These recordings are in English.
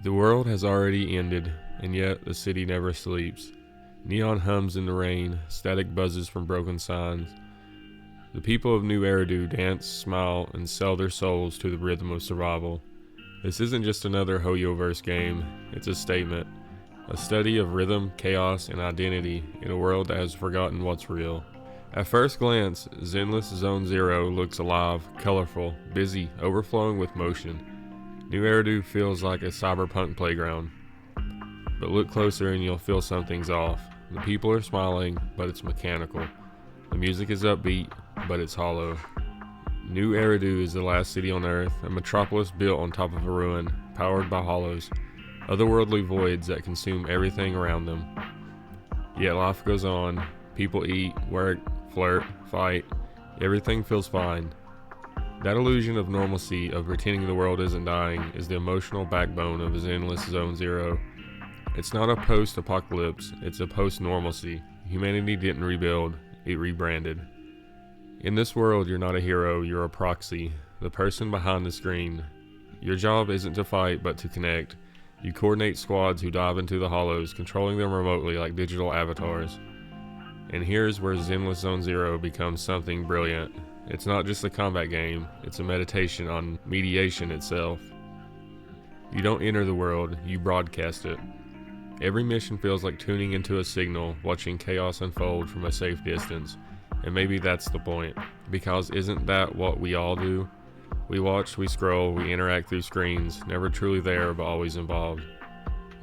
The world has already ended, and yet the city never sleeps. Neon hums in the rain, static buzzes from broken signs. The people of New Eridu dance, smile, and sell their souls to the rhythm of survival. This isn't just another Hoyoverse game, it's a statement. A study of rhythm, chaos, and identity in a world that has forgotten what's real. At first glance, Zenless Zone Zero looks alive, colorful, busy, overflowing with motion. New Eridu feels like a cyberpunk playground. But look closer and you'll feel something's off. The people are smiling, but it's mechanical. The music is upbeat, but it's hollow. New Eridu is the last city on Earth, a metropolis built on top of a ruin, powered by hollows, otherworldly voids that consume everything around them. Yet life goes on. People eat, work, flirt, fight. Everything feels fine. That illusion of normalcy, of pretending the world isn't dying, is the emotional backbone of Zenless Zone Zero. It's not a post-apocalypse, it's a post-normalcy. Humanity didn't rebuild, it rebranded. In this world, you're not a hero, you're a proxy, the person behind the screen. Your job isn't to fight, but to connect. You coordinate squads who dive into the hollows, controlling them remotely like digital avatars. And here's where Zenless Zone Zero becomes something brilliant. It's not just a combat game, it's a meditation on mediation itself. You don't enter the world, you broadcast it. Every mission feels like tuning into a signal, watching chaos unfold from a safe distance. And maybe that's the point, because isn't that what we all do? We watch, we scroll, we interact through screens, never truly there but always involved.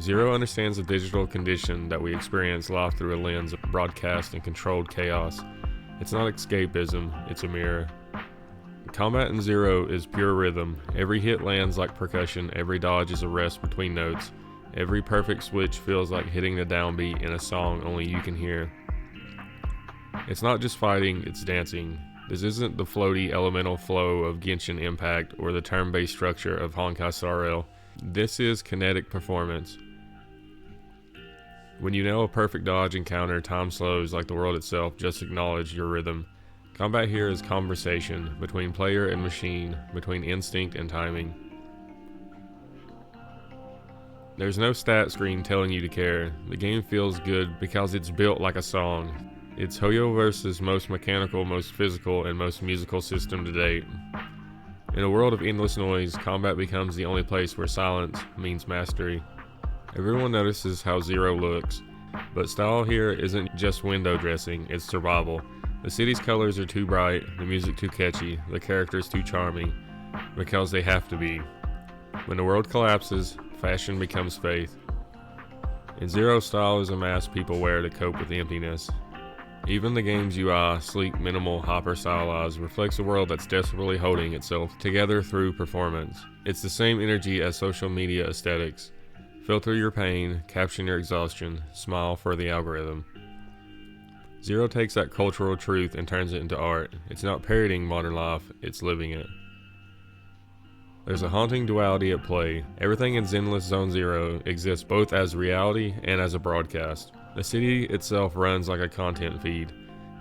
Zero understands the digital condition that we experience life through a lens of broadcast and controlled chaos. It's not escapism, it's a mirror. Combat in Zero is pure rhythm. Every hit lands like percussion, every dodge is a rest between notes. Every perfect switch feels like hitting the downbeat in a song only you can hear. It's not just fighting, it's dancing. This isn't the floaty elemental flow of Genshin Impact or the turn-based structure of Honkai Star Rail. This is kinetic performance. When you nail a perfect dodge encounter, time slows like the world itself. Just acknowledge your rhythm. Combat here is conversation between player and machine, between instinct and timing. There's no stat screen telling you to care. The game feels good because it's built like a song. It's Hoyoverse's most mechanical, most physical, and most musical system to date. In a world of endless noise, combat becomes the only place where silence means mastery. Everyone notices how Zero looks, but style here isn't just window dressing, it's survival. The city's colors are too bright, the music too catchy, the characters too charming, because they have to be. When the world collapses, fashion becomes faith. In Zero, style is a mask people wear to cope with emptiness. Even the game's UI, sleek, minimal, hyper-stylized, reflects a world that's desperately holding itself together through performance. It's the same energy as social media aesthetics. Filter your pain, caption your exhaustion, smile for the algorithm. Zero takes that cultural truth and turns it into art. It's not parodying modern life, it's living it. There's a haunting duality at play. Everything in Zenless Zone Zero exists both as reality and as a broadcast. The city itself runs like a content feed.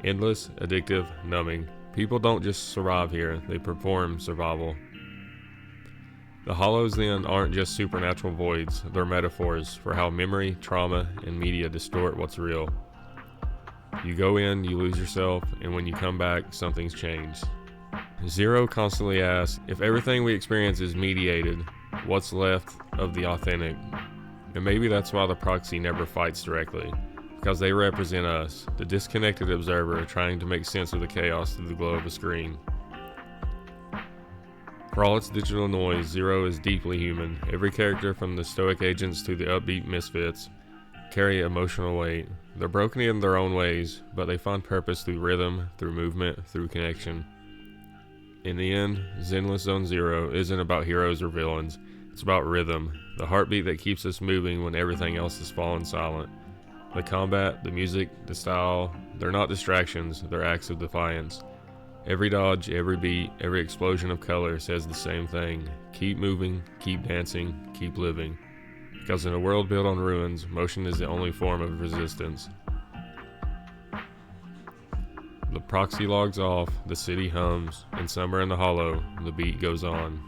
Endless, addictive, numbing. People don't just survive here, they perform survival. The hollows then aren't just supernatural voids, they're metaphors for how memory, trauma, and media distort what's real. You go in, you lose yourself, and when you come back, something's changed. Zero constantly asks, if everything we experience is mediated, what's left of the authentic? And maybe that's why the proxy never fights directly, because they represent us, the disconnected observer trying to make sense of the chaos through the glow of a screen. For all its digital noise, Zero is deeply human. Every character, from the stoic agents to the upbeat misfits, carry emotional weight. They're broken in their own ways, but they find purpose through rhythm, through movement, through connection. In the end, Zenless Zone Zero isn't about heroes or villains. It's about rhythm, the heartbeat that keeps us moving when everything else has fallen silent. The combat, the music, the style, they're not distractions, they're acts of defiance. Every dodge, every beat, every explosion of color says the same thing. Keep moving, keep dancing, keep living. Because in a world built on ruins, motion is the only form of resistance. The proxy logs off, the city hums, and somewhere in the hollow, the beat goes on.